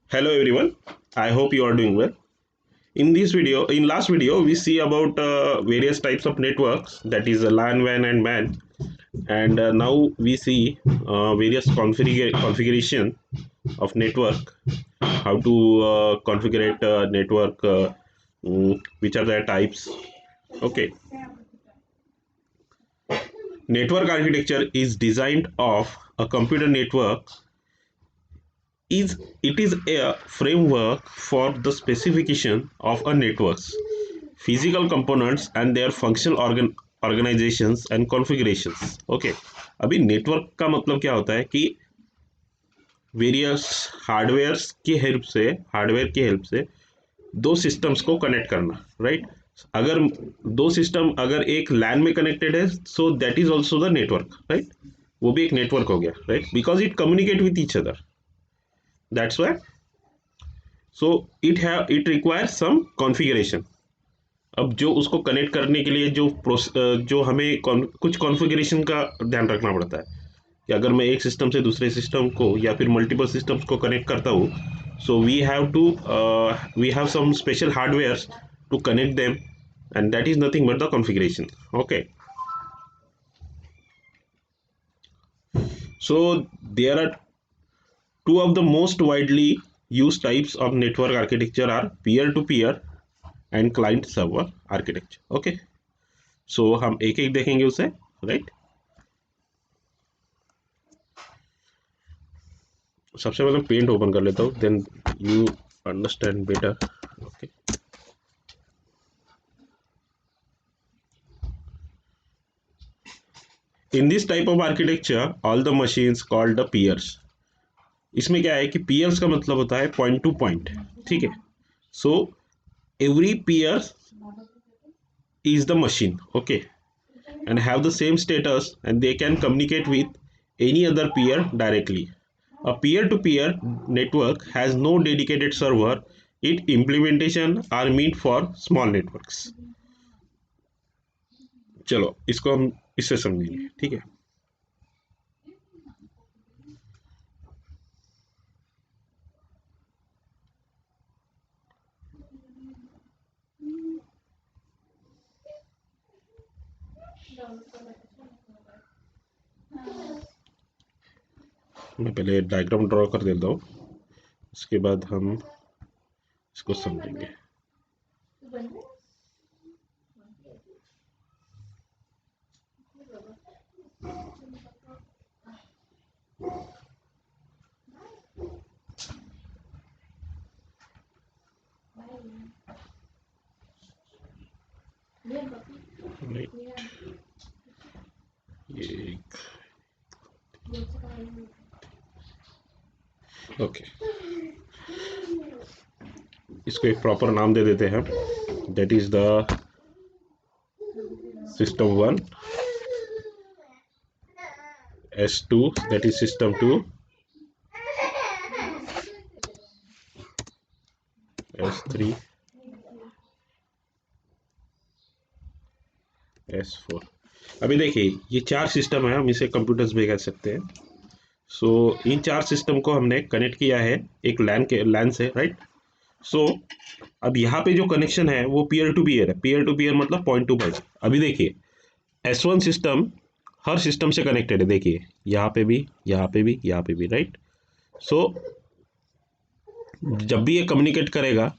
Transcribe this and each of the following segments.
Hello everyone. I hope you are doing well. In last video, we see about various types of networks, that is LAN, WAN, and MAN, and now we see various configuration of network, how to configure a network, which are the types. Okay, network architecture is designed of a computer network is it is a framework for the specification of a network's physical components and their functional organizations and configurations. Okay, अभी network का मतलब क्या होता है कि various hardware की help से दो सिस्टम्स को कनेक्ट करना, राइट? अगर दो सिस्टम अगर एक लैन में कनेक्टेड है, so that is also the network, right? वो भी एक नेटवर्क हो गया, right? Because it communicate with each other, that's why so it requires some configuration. अब जो उसको कनेक्ट करने के लिए जो हमें कुछ कॉन्फ़िगरेशन का ध्यान रखना पड़ता है कि अगर मैं एक सिस्टम से दूसरे सिस्टम को या फिर मल्टीपल सिस्टम्स को कनेक्ट करता हूँ, so we have some special hardwares to connect them, and that is nothing but the configuration. Okay, so there are two of the most widely used types of network architecture are peer to peer and client server architecture. Okay, so हम एक एक देखेंगे उसे, right? सबसे पहले paint open कर लेता हूँ, then you understand better. Okay, in this type of architecture all the machines called the peers. इसमें क्या है कि पीयर्स का मतलब होता है पॉइंट टू पॉइंट, ठीक है? So every peer is the machine, okay, and have the same status, and they can communicate with any other peer directly. A peer-to-peer network has no dedicated server. Its implementation are meant for small networks. चलो इसको हम इससे समझेंगे, ठीक है? मैं पहले diagram draw कर देता हूँ, उसके बाद हम इसको समझेंगे. Right. ये ओके, इसको एक प्रॉपर नाम दे देते हैं, that is the system one, S2 that is system 2, S3, S4. अभी देखिए ये चार सिस्टम है, हम इसे कंप्यूटर्स भी कह सकते हैं. सो इन चार सिस्टम को हमने कनेक्ट किया है एक लैन से, राइट? सो अब यहाँ पे जो कनेक्शन है वो पीयर टू पीयर है. पीयर टू पीयर मतलब पॉइंट टू पॉइंट. अभी देखिए S1 सिस्टम हर सिस्टम से कनेक्टेड है, देखिए यहाँ पे भी, यहाँ पे भी, यहाँ पे भी, राइट? सो जब भी ये कम्युनिकेट करेगा,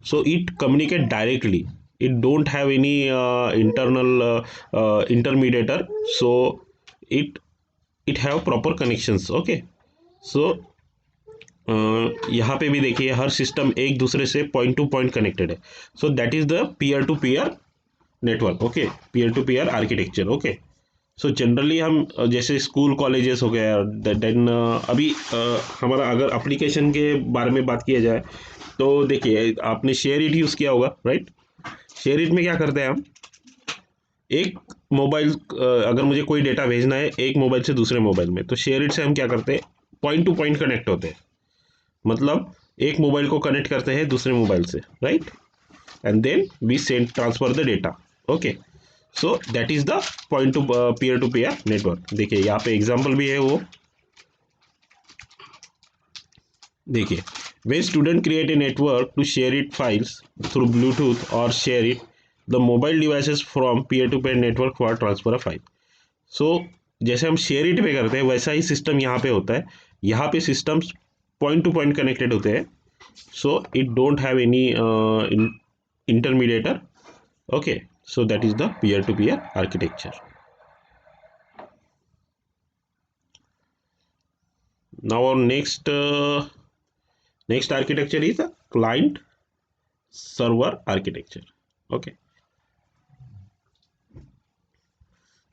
so it communicate directly. It don't have any internal intermediator, so it it have proper connections. Okay, so यहाँ पे भी देखिए हर सिस्टम एक दूसरे से पॉइंट टू पॉइंट कनेक्टेड है. So that is the peer to peer network. Okay, peer to peer architecture. Okay, so generally हम जैसे स्कूल कॉलेजेस हो गया, देन अभी हमारा अगर एप्लीकेशन के बारे में बात किया जाए, तो देखिए आपने शेयर इट यूज़ किया होगा, राइट? शेयर इट में क्या करते हैं हम, एक मोबाइल अगर मुझे कोई डेटा भेजना है एक मोबाइल से दूसरे मोबाइल में, तो शेयर इट से हम क्या करते हैं, पॉइंट टू पॉइंट कनेक्ट होते हैं. मतलब एक मोबाइल को कनेक्ट करते हैं दूसरे मोबाइल से, right? And then we send transfer the data. Okay, so that is the point to peer network. देखिए यहाँ पे एग्जांपल भी है वो, देखिए When student create a network to share it files through Bluetooth or share it the mobile devices from peer-to-peer network for transfer of file. So जैसे हम share it पे करते हैं वैसा ही सिस्टम यहाँ पे होता है. यहाँ पे systems point two point connected होते हैं. So it don't have any intermediator. Okay, so that is the peer-to-peer architecture. Now our next architecture is the client server architecture. Okay,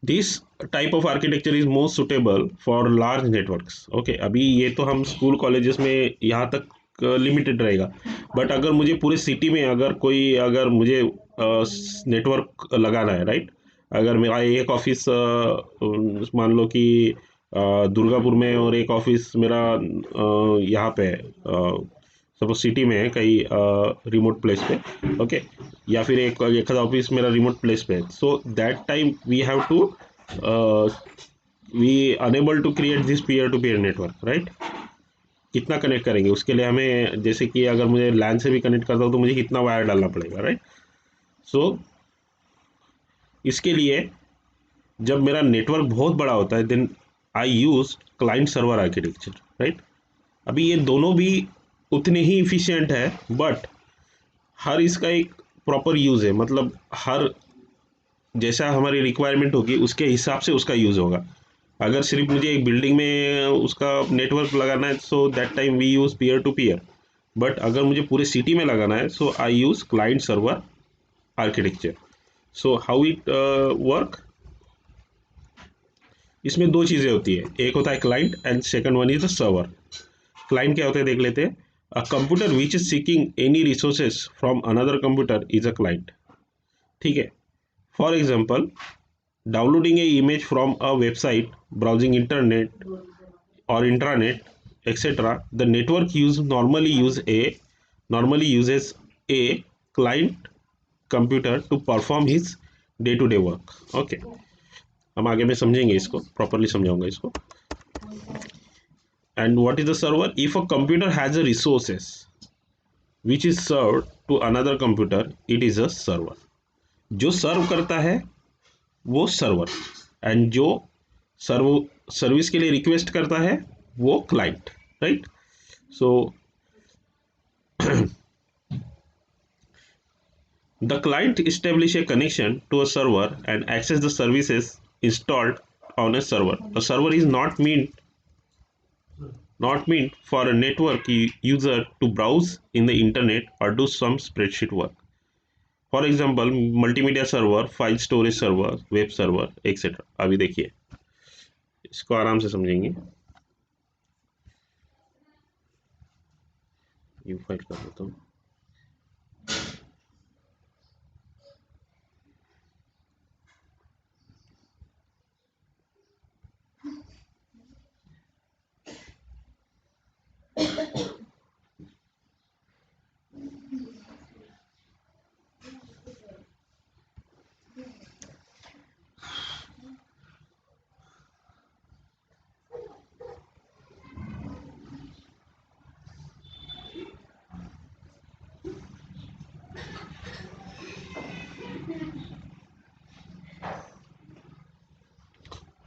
this type of architecture is most suitable for large networks. Okay, अभी ये तो हम school colleges में यहाँ तक limited रहेगा. But अगर मुझे पूरे सिटी में अगर मुझे नेटवर्क लगाना है, राइट. अगर मेरा एक ऑफिस मान लो कि दुर्गापुर में और एक ऑफिस मेरा यहाँ पे सपोज सिटी में है कहीं रिमोट प्लेस पे. ओके, या फिर एक ऑफिस मेरा रिमोट प्लेस पे है. So that time we have to we enable to create this peer to peer network, right. कितना कनेक्ट करेंगे उसके लिए हमें, जैसे कि अगर मुझे लैन से भी कनेक्ट करता हूँ तो मुझे कितना वायर डालना पड़ेगा, राइट. सो इसके लिए जब मेरा नेटवर्क बहुत बड़ा होता है then I use client server architecture, right. अभी ये दोनों भी उतने ही इफिशियंट है बट हर इसका एक प्रॉपर यूज़ है. मतलब हर जैसा हमारी रिक्वायरमेंट होगी उसके हिसाब से उसका यूज़ होगा. अगर सिर्फ मुझे एक बिल्डिंग में उसका नेटवर्क लगाना है so that time we use peer to peer. But अगर मुझे पूरे सिटी में लगाना है so I use client server architecture. So how it work, इसमें दो चीज़ें होती है. एक होता है client and second one is the server. Client क्या होता है देख लेते हैं. A computer which is seeking any resources from another computer is a client. ठीक है. For example, downloading A image from a website, browsing internet और intranet etc. The network normally uses a client computer to perform his day-to-day work. Okay, हम आगे में समझेंगे इसको, properly समझाऊंगा इसको. And what is the server? If a computer has a resources which is served to another computer, it is a server. जो सर्व करता है वो सर्वर, एंड जो सर्विस के लिए रिक्वेस्ट करता है वो client, right. So the client establish a connection to a server and access the services installed on a server. A server is not meant for a network user to browse in the internet or do some spreadsheet work. For example, multimedia server, file storage server, web server, etc. अभी देखिए इसको आराम से समझेंगे. You file कर देता हूँ.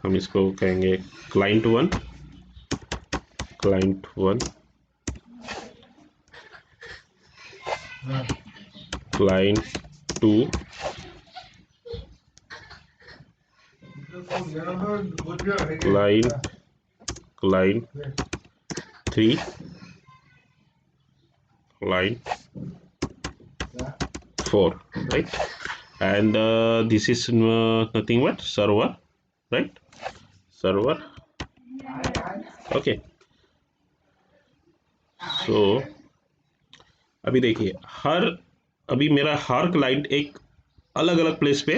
हम इसको कहेंगे client one, client one, client two, client three, client four, right. And this is nothing but server, right. Server. Okay, so अभी देखिए अभी मेरा हर क्लाइंट एक अलग अलग प्लेस पे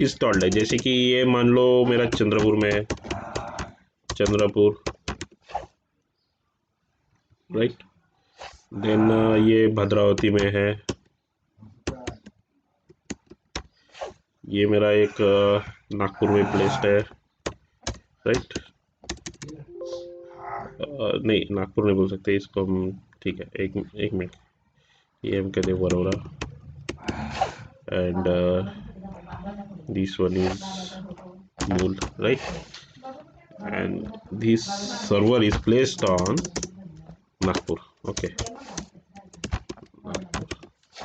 इंस्टॉल्ड है. जैसे कि ये मान लो मेरा चंद्रपुर में है, चंद्रपुर, राइट. देन ये भद्रावती में है. ये मेरा एक नागपुर में प्लेस्ड है, राइट. नहीं, नागपुर नहीं बोल सकते इसको हम ठीक है, एक मिनट, ये हम कहते हैं Warora, and this one is Mul, right, and this server is placed on Nagpur, okay,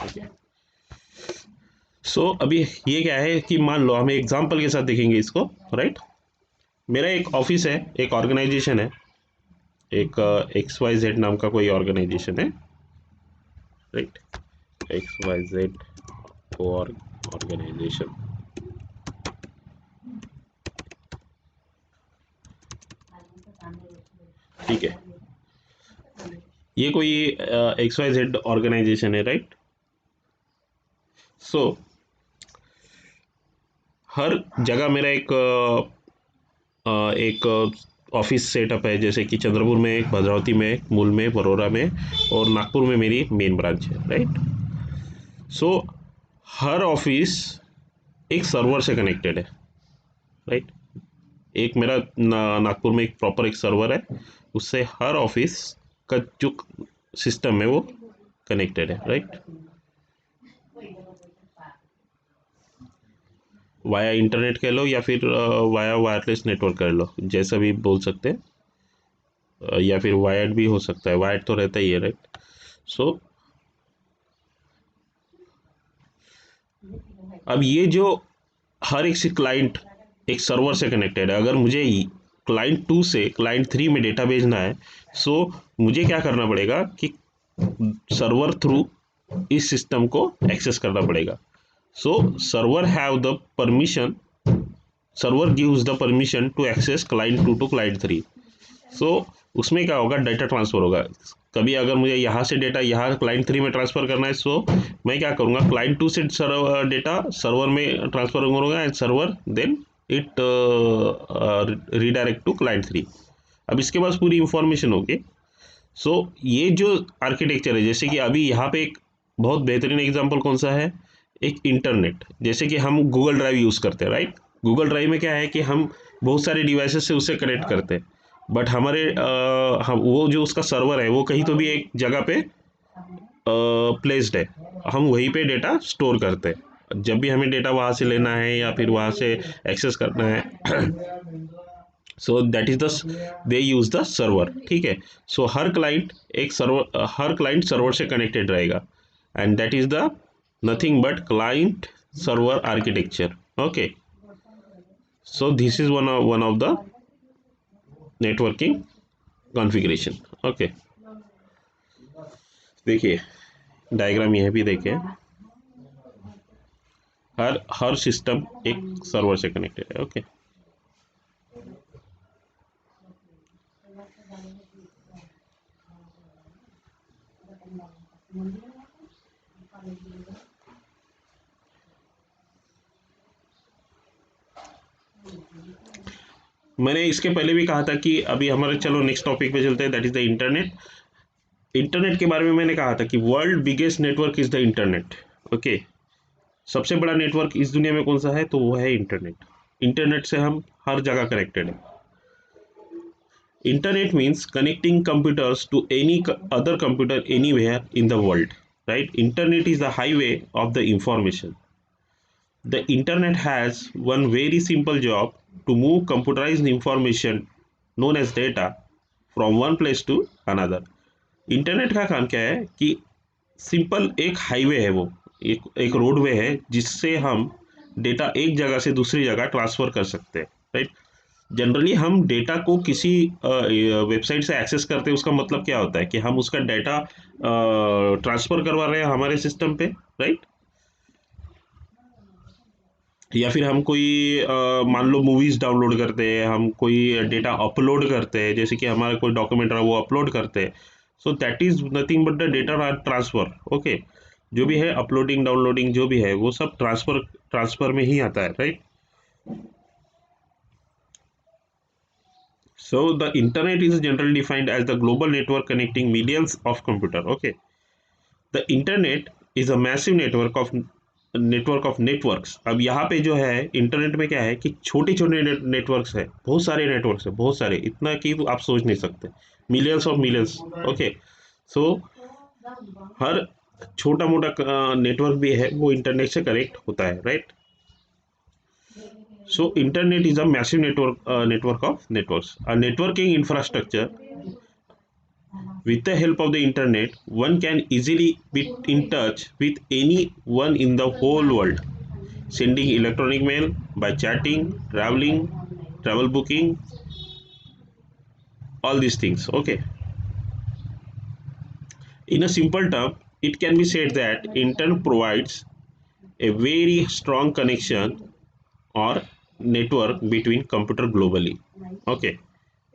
okay. So अभी ये क्या है कि मान लो हम एग्जांपल के साथ देखेंगे इसको, राइट। मेरा एक ऑफिस है, एक ऑर्गेनाइजेशन है, एक XYZ नाम का कोई ऑर्गेनाइजेशन है, राइट, XYZ ऑर्गेनाइजेशन, ठीक है। ये कोई XYZ ऑर्गेनाइजेशन है, राइट। सो हर जगह मेरा एक ऑफिस सेटअप है, जैसे कि चंद्रपुर में एक, भद्रावती में एक, मूल में, बड़ौरा में, और नागपुर में मेरी मेन ब्रांच है, राइट। सो हर ऑफिस एक सर्वर से कनेक्टेड है, राइट। एक मेरा नागपुर में एक प्रॉपर एक सर्वर है, उससे हर ऑफिस का जो सिस्टम है वो कनेक्टेड है, राइट, वाया इंटरनेट कह लो या फिर वाया वायरलेस नेटवर्क कर लो, जैसा भी बोल सकते हैं, या फिर वायर्ड भी हो सकता है, वायर्ड तो रहता ही है, राइट। सो अब ये जो हर एक से क्लाइंट एक सर्वर से कनेक्टेड है, अगर मुझे क्लाइंट 2 से क्लाइंट 3 में डेटा भेजना है, सो मुझे क्या करना पड़ेगा कि सर्वर थ्रू इस सिस्टम को एक्सेस करना पड़ेगा। So server have the permission, server gives the permission to access client 2 to client 3। So उसमें क्या होगा, डाटा ट्रांसफर होगा। कभी अगर मुझे यहाँ से डेटा यहाँ क्लाइंट 3 में ट्रांसफर करना है, सो मैं क्या करूँगा, क्लाइंट 2 से डेटा सर्वर में ट्रांसफर करूँगा, and server then it redirect to client 3। अब इसके पास पूरी इंफॉर्मेशन होगी। सो ये जो आर्किटेक्चर है, जैसे कि अभी यहाँ पे एक बहुत बेहतरीन एग्जांपल कौन सा है, एक इंटरनेट, जैसे कि हम गूगल ड्राइव यूज़ करते हैं, राइट। गूगल ड्राइव में क्या है कि हम बहुत सारे डिवाइसेस से उसे कनेक्ट करते हैं, बट हमारे हम वो जो उसका सर्वर है वो कहीं तो भी एक जगह पे प्लेस्ड है, हम वहीं पे डेटा स्टोर करते हैं। जब भी हमें डेटा वहाँ से लेना है या फिर वहाँ से एक्सेस करना है, so that is the, they use the server, ठीक है। सो हर क्लाइंट सर्वर से कनेक्टेड रहेगा, and that is the nothing but client server architecture, okay. So this is one of the networking configuration, okay. देखिए diagram यह भी देखें, हर system एक server से कनेक्टेड है, ओके। मैंने इसके पहले भी कहा था कि अभी हमारे, चलो नेक्स्ट टॉपिक पे चलते हैं, that is the internet. Internet के बारे में मैंने कहा था कि world biggest network is the internet, okay. सबसे बड़ा नेटवर्क इस दुनिया में कौन सा है, तो वो है इंटरनेट। इंटरनेट से हम हर जगह कनेक्टेड है। Internet means connecting computers to any other computer anywhere in the world, right. Internet is the highway of the information. The internet has one very simple job to move computerized information known as data from one place to another. Internet का काम क्या है कि simple एक highway है, वो एक roadway है जिससे हम डेटा एक जगह से दूसरी जगह ट्रांसफ़र कर सकते हैं, राइट। जनरली हम डेटा को किसी वेबसाइट से एक्सेस करते हैं, उसका मतलब क्या होता है कि हम उसका डेटा ट्रांसफ़र करवा रहे हैं हमारे सिस्टम पे, राइट। या फिर हम कोई मान लो मूवीज़ डाउनलोड करते हैं, हम कोई डेटा अपलोड करते हैं, जैसे कि हमारा कोई डॉक्यूमेंट रहा वो अपलोड करते हैं। So that is nothing but the data transfer, okay. जो भी है अपलोडिंग डाउनलोडिंग जो भी है वो सब ट्रांसफ़र में ही आता है, right. So the internet is generally defined as the global network connecting millions of computer, okay. The internet is a massive network of networks. अब यहाँ पे जो है इंटरनेट में क्या है कि छोटे छोटे नेटवर्क्स है, बहुत सारे नेटवर्क्स है, बहुत सारे, इतना कि आप सोच नहीं सकते, मिलियंस ऑफ मिलियंस, ओके। सो हर छोटा मोटा नेटवर्क भी है वो इंटरनेट से कनेक्ट होता है, right? So internet is a massive network of networks. A networking infrastructure. With the help of the internet, one can easily be in touch with anyone in the whole world, sending electronic mail, by chatting, travel booking, all these things. Okay. In a simple term, it can be said that internet provides a very strong connection or network between computer globally. Okay,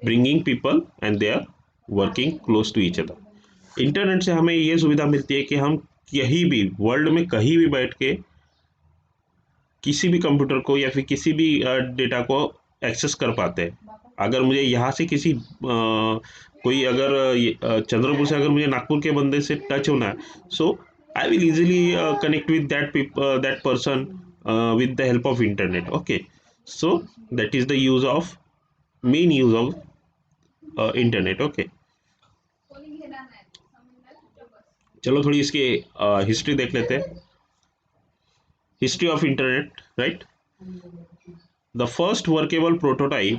bringing people and they are working close to each other. Internet से हमें ये सुविधा मिलती है कि हम कहीं भी वर्ल्ड में कहीं भी बैठ के किसी भी कंप्यूटर को या फिर किसी भी डेटा को एक्सेस कर पाते हैं। अगर मुझे यहाँ से किसी कोई अगर चंद्रपुर से अगर मुझे नागपुर के बंदे से टच होना है, so I will easily connect with that person with the help of internet. Okay, so that is the use of main use of internet. Okay, चलो थोड़ी इसकी हिस्ट्री देख लेते हैं। History of internet, right? The first workable prototype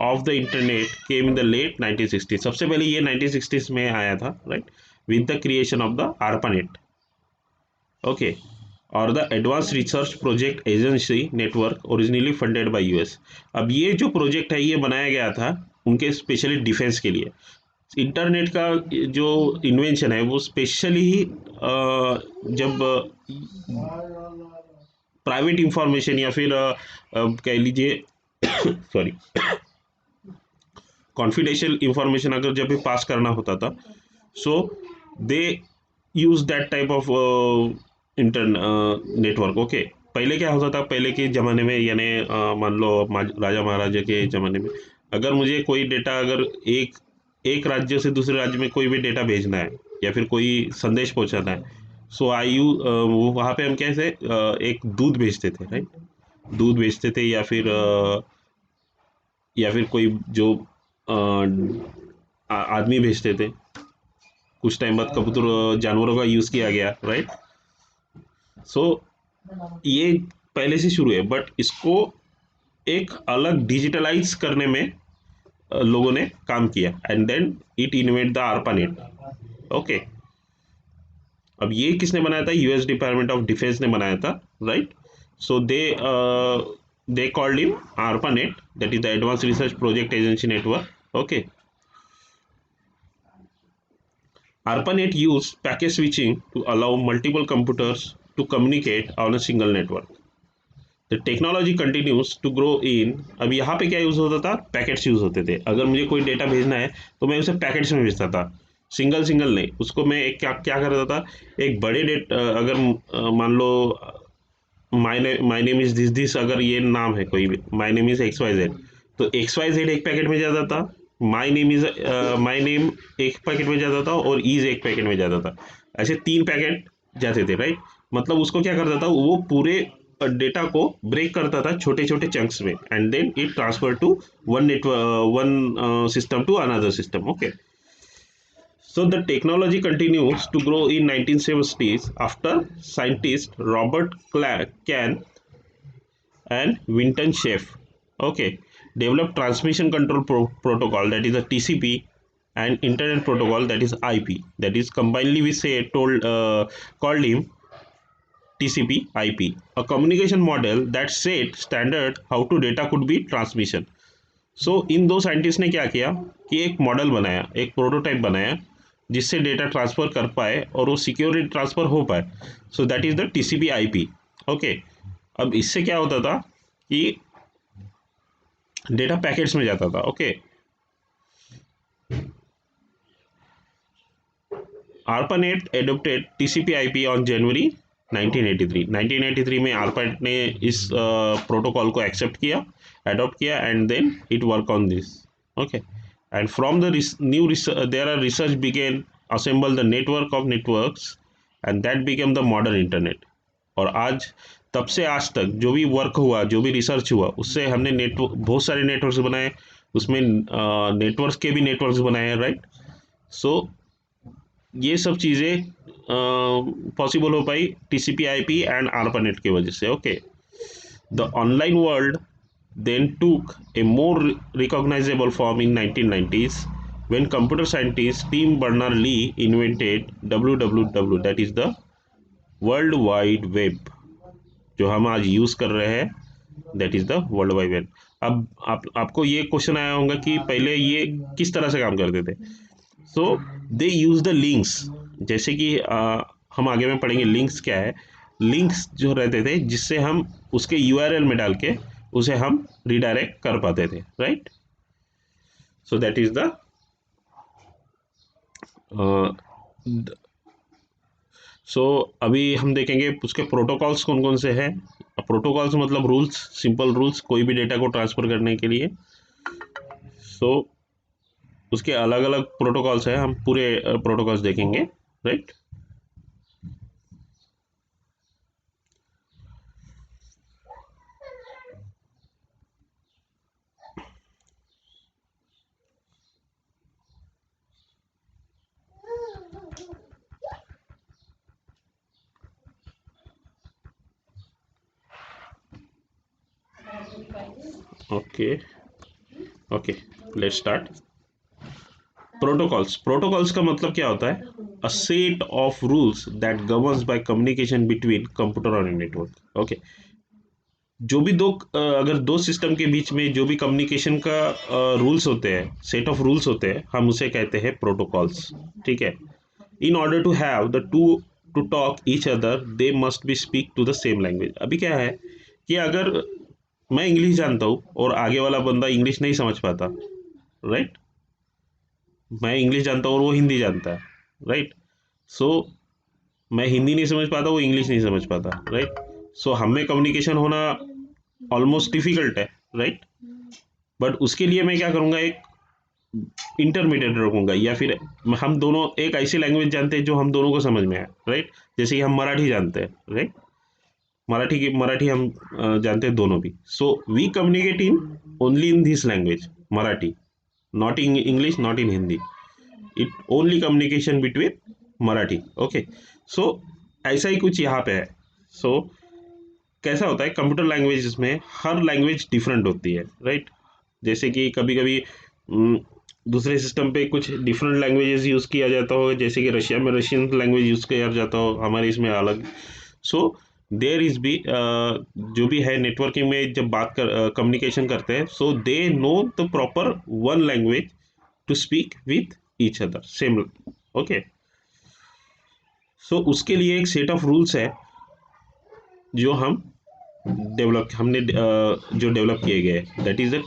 of the internet came in the late 1960। सबसे पहले ये 1960s में आया था, right? With the creation of the ARPANET, okay, और the advance research project agency network originally funded by US. अब ये जो प्रोजेक्ट है ये बनाया गया था उनके स्पेशली डिफेंस के लिए। इंटरनेट का जो इन्वेंशन है वो स्पेशली जब प्राइवेट इंफॉर्मेशन या फिर कह लीजिए सॉरी कॉन्फिडेंशियल इंफॉर्मेशन अगर जब भी पास करना होता था, so they use that type of network. Okay, पहले क्या होता था, पहले के ज़माने में यानी मान लो राजा महाराजा के ज़माने में अगर मुझे कोई डेटा अगर एक राज्य से दूसरे राज्य में कोई भी डेटा भेजना है या फिर कोई संदेश पहुंचाना है, सो वहाँ पे हम कैसे एक दूध भेजते थे, राइट? दूध भेजते थे या फिर कोई जो आदमी भेजते थे। कुछ टाइम बाद कबूतर जानवरों का यूज़ किया गया, राइट? सो ये पहले से शुरू है, बट इसको एक अलग डिजिटलाइज करने में लोगों ने काम किया and then it invent the ARPANET। Okay, अब ये किसने बनाया था? यूएस डिपार्टमेंट ऑफ डिफेंस ने बनाया था, right? So they called him ARPANET, that is the Advanced Research Project Agency Network. Okay, ARPANET used packet switching to allow multiple computers to communicate on a single network. The technology continues to grow in। अब यहाँ पे क्या use होता था? Packets use होते थे। अगर मुझे कोई डेटा भेजना है तो मैं उसे पैकेट्स में भेजता था, सिंगल सिंगल नहीं। उसको मैं एक क्या करता था, एक बड़े अगर मान लो माई नेम इज दिस अगर ये नाम है कोई भी, माई नेम इज XYZ, तो XYZ एक पैकेट में जाता था, माई नेम एक पैकेट में जाता था और इज एक पैकेट में जाता था। ऐसे 3 पैकेट जाते थे, राइट? मतलब उसको क्या करता था, वो पूरे डेटा को ब्रेक करता था छोटे छोटे चंक्स में and then it transfer to one system to another system. Okay, so the technology continues to grow in 1970s after scientists Robert Kahn and Winton Cerf, okay, developed transmission control protocol, that is a TCP, and internet protocol, that is IP, that is combinedly we say called him TCP IP, a communication model that set standard how to data could be transmission. सो इन दो scientist ने क्या किया कि एक model बनाया, एक prototype बनाया जिससे डेटा ट्रांसफ़र कर पाए और वो सिक्योरली ट्रांसफ़र हो पाए। So that is the TCP IP। Okay, अब इससे क्या होता था कि डेटा पैकेट्स में जाता था। Okay, ARPANET adopted TCP IP on January 1983 में ARPANET ने इस प्रोटोकॉल को एक्सेप्ट किया, adopt किया and then it work on this. Okay, and from the there are research began assemble the network of networks and that became the modern internet. और आज तब से आज तक जो भी वर्क हुआ, जो भी रिसर्च हुआ, उससे हमने नेटवर्क बहुत सारे नेटवर्क्स बनाए, उसमें नेटवर्क्स के भी नेटवर्क्स बनाए हैं, राइट? सो ये सब चीज़ें पॉसिबल हो पाई टीसीपी आईपी एंड आरपानेट की वजह से। Okay, the online world then took a more recognizable form in 1990s when computer scientist Tim Berners-Lee invented WWW, that is the World Wide Web, जो हम आज यूज़ कर रहे हैं, that is the world wide web. अब आपको ये question आया होगा कि पहले ये किस तरह से काम करते थे। सो दे यूज़ द लिंक्स, जैसे कि हम आगे में पढ़ेंगे लिंक्स क्या है। लिंक्स जो रहते थे जिससे हम उसके यूआरएल में डाल के उसे हम रिडायरेक्ट कर पाते थे, right. So that is the so अभी हम देखेंगे उसके प्रोटोकॉल्स कौन कौन से हैं। प्रोटोकॉल्स मतलब रूल्स, सिंपल रूल्स कोई भी डेटा को ट्रांसफर करने के लिए। सो उसके अलग अलग प्रोटोकॉल्स हैं, हम पूरे प्रोटोकॉल्स देखेंगे, right. Okay okay, let's start. Protocols का मतलब क्या होता है? A set of rules that governs by communication between computer और नेटवर्क। ओके, जो भी अगर दो सिस्टम के बीच में जो भी कम्युनिकेशन का रूल्स होते हैं, सेट ऑफ रूल्स होते हैं, हम उसे कहते हैं प्रोटोकॉल्स, ठीक है। In order to have the to talk each other they must be speak to the same language. अभी क्या है कि अगर मैं इंग्लिश जानता हूँ और आगे वाला बंदा इंग्लिश नहीं समझ पाता, राइट, मैं इंग्लिश जानता हूँ और वो हिंदी जानता है, राइट। सो मैं हिंदी नहीं समझ पाता, वो इंग्लिश नहीं समझ पाता, राइट। सो हमें कम्युनिकेशन होना ऑलमोस्ट डिफिकल्ट है, राइट। बट उसके लिए मैं क्या करूँगा, एक इंटरमीडिएट रखूंगा, या फिर हम दोनों एक ऐसी लैंग्वेज जानते हैं जो हम दोनों को समझ में आए, राइट। जैसे कि हम मराठी जानते हैं, राइट, मराठी हम जानते हैं दोनों भी। So we communicate in only in this language Marathi, not in English, not in Hindi, it only communication between Marathi. Okay, so ऐसा ही कुछ यहाँ पे है। सो कैसा होता है कंप्यूटर लैंग्वेज में, हर लैंग्वेज डिफरेंट होती है, राइट। जैसे कि कभी कभी दूसरे सिस्टम पे कुछ डिफरेंट लैंग्वेजेस यूज़ किया जाता हो, जैसे कि रशिया में रशियन लैंग्वेज यूज़ किया जाता हो, हमारे इसमें अलग। सो देयर इज भी जो भी है नेटवर्किंग में जब बात कर कम्युनिकेशन करते हैं, so they know the proper one language to speak with each other same. Okay, so उसके लिए एक सेट ऑफ रूल्स है जो जो डेवलप किए गए, that is the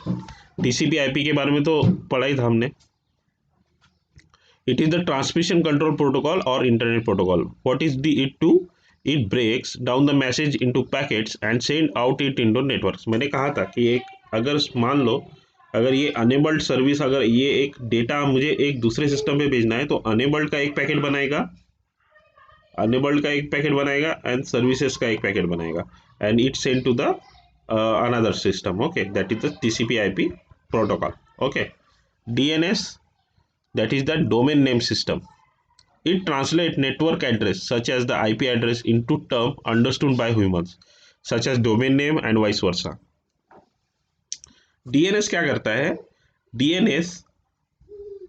TCP IP के बारे में तो पढ़ा ही था हमने। It is the transmission control protocol or internet protocol. What is it to? It breaks down the message into packets and send out it into networks. मैंने कहा था कि एक अगर मान लो अगर ये अनेबल्ड सर्विस, अगर ये एक डेटा मुझे एक दूसरे सिस्टम पे भेजना है तो अनेबल्ड का एक पैकेट बनाएगा, एंड सर्विसेज का एक पैकेट बनाएगा, and it send to the another system. Okay, that is the TCP/IP protocol. Okay, DNS, that is the domain name system. It translates network address such as the IP address into term understood by humans, such as domain name and vice versa. DNS क्या करता है? DNS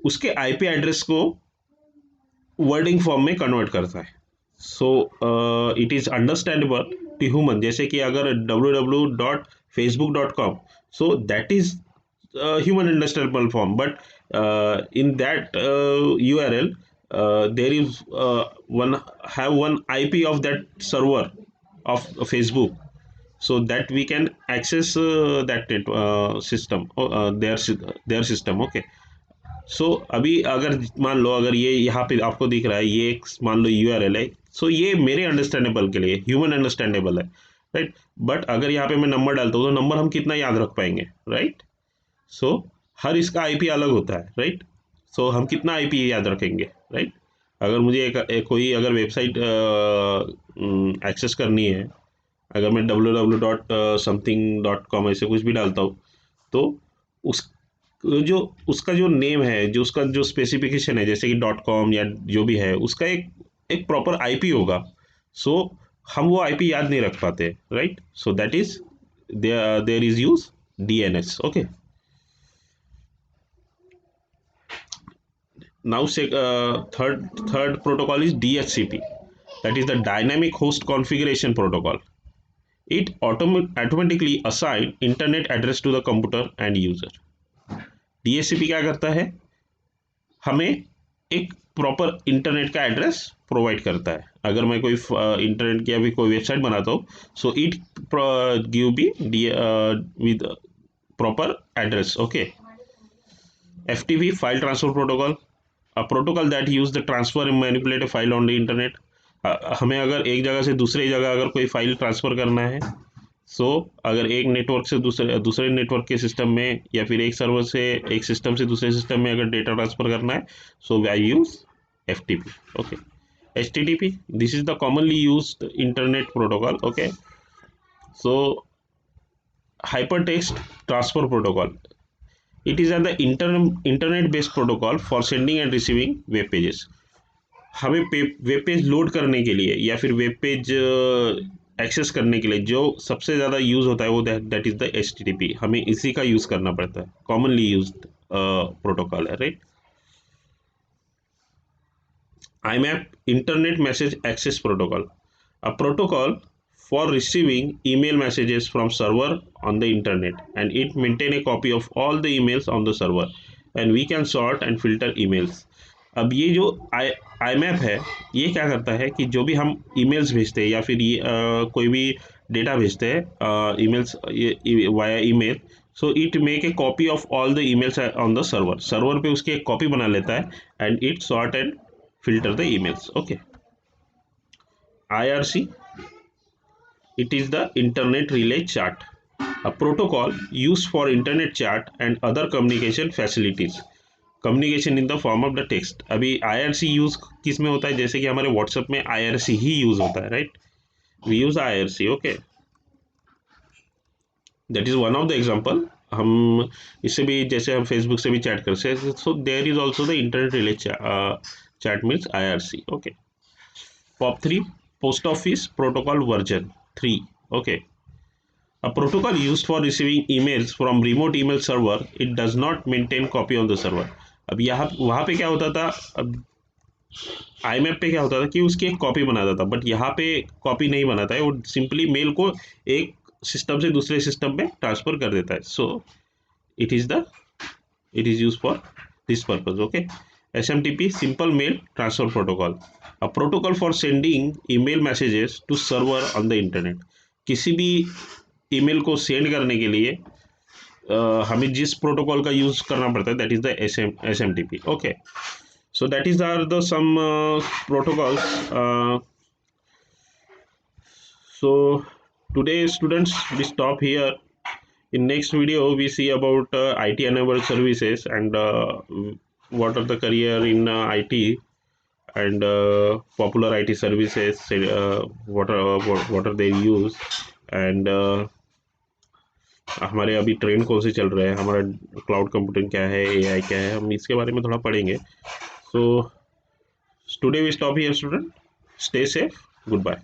उसके IP address को wording form में convert करता है। So it is understandable to human, जैसे कि अगर www.facebook.com, so that is human understandable form, but in that URL there is one IP of that server of Facebook, so that we can access that system, their system. Okay, सो अभी अगर मान लो अगर ये यहाँ पे आपको दिख रहा है, ये एक मान लो यूआरएल है, सो ये मेरे अंडरस्टैंडेबल के लिए ह्यूमन अंडरस्टैंडेबल है, राइट। बट अगर यहाँ पे मैं नंबर डालता हूँ तो नंबर हम कितना याद रख पाएंगे, राइट। सो हर इसका आईपी अलग होता है, राइट। सो हम कितना आईपी याद रखेंगे, राइट। अगर मुझे एक कोई अगर वेबसाइट एक्सेस करनी है, अगर मैं www.something.com ऐसे कुछ भी डालता हूँ, तो उस जो उसका जो नेम है, जो उसका जो स्पेसिफिकेशन है, जैसे कि .com या जो भी है, उसका एक प्रॉपर आईपी होगा। सो हम वो आईपी याद नहीं रख पाते, right? So that is there is use DNS. Okay, now say third protocol is DHCP, that is the dynamic host configuration protocol. It automatically assign internet address to the computer and user. DHCP क्या करता है? हमें एक proper internet का address provide करता है। अगर मैं कोई इंटरनेट की अभी कोई वेबसाइट बनाता हूँ, so it give be with proper address. Okay, FTP, file transfer protocol, a protocol that use the transfer and manipulate a file on the internet. हमें अगर एक जगह से दूसरी जगह अगर कोई फाइल ट्रांसफ़र करना है, सो अगर एक नेटवर्क से दूसरे नेटवर्क के सिस्टम में, या फिर एक सर्वर से एक सिस्टम से दूसरे सिस्टम में अगर डेटा ट्रांसफ़र करना है, so I use FTP. Okay, HTTP, this is the commonly used internet protocol. Okay, so hypertext transfer protocol, it is an internet based protocol for sending and receiving web pages. हमें web page load करने के लिए या फिर web page access करने के लिए जो सबसे ज़्यादा यूज़ होता है वो दैट इज़ द HTTP. हमें इसी का यूज़ करना पड़ता है, कॉमनली यूज्ड प्रोटोकॉल है, right? IMAP, internet message access protocol, a protocol for receiving email messages from server on the internet, and it maintain a copy of all the emails on the server, and we can sort and filter emails. अब ये जो IMAP है, ये क्या करता है कि जो भी हम ईमेल्स भेजते हैं या फिर कोई भी डेटा भेजते हैं emails via email, so it make a copy of all the emails on the server पे उसकी एक कॉपी बना लेता है, and it sort and filter the emails. Okay, IRC, it is the internet relay chat, a protocol used for internet chat and other communication facilities, communication in the form of the text. अभी IRC use किस में होता है? जैसे कि हमारे WhatsApp में IRC ही use होता है, right? We use IRC. Okay, that is one of the example. हम इससे भी, जैसे हम फेसबुक से भी चैट कर सकते हैं, so there is also the internet relay chat means IRC. Okay, POP3, post office protocol version 3. Okay, a protocol used for receiving emails from remote email server. It does not maintain copy on the server. अब यहाँ वहाँ पे क्या होता था, अब IMAP पे क्या होता था कि उसकी एक कॉपी बनाता था, बट यहाँ पे कॉपी नहीं बनाता है, वो सिंपली मेल को एक सिस्टम से दूसरे सिस्टम में ट्रांसफर कर देता है. So it is use for this purpose. Okay, SMTP, simple mail transfer protocol, a protocol for sending email messages to server on the internet. किसी भी ईमेल को सेंड करने के लिए हमें जिस प्रोटोकॉल का यूज करना पड़ता है, that is the SMTP. Okay, so that is are the some protocols. So today students, we stop here. In next video we see about IT enabled services, and what are the career in IT, and popular IT services, what are their use, and हमारे अभी trend कौन से चल रहे हैं, हमारा cloud computing क्या है, AI क्या है, हम इसके बारे में थोड़ा पढ़ेंगे. So today we stop here student. Stay safe. Good bye.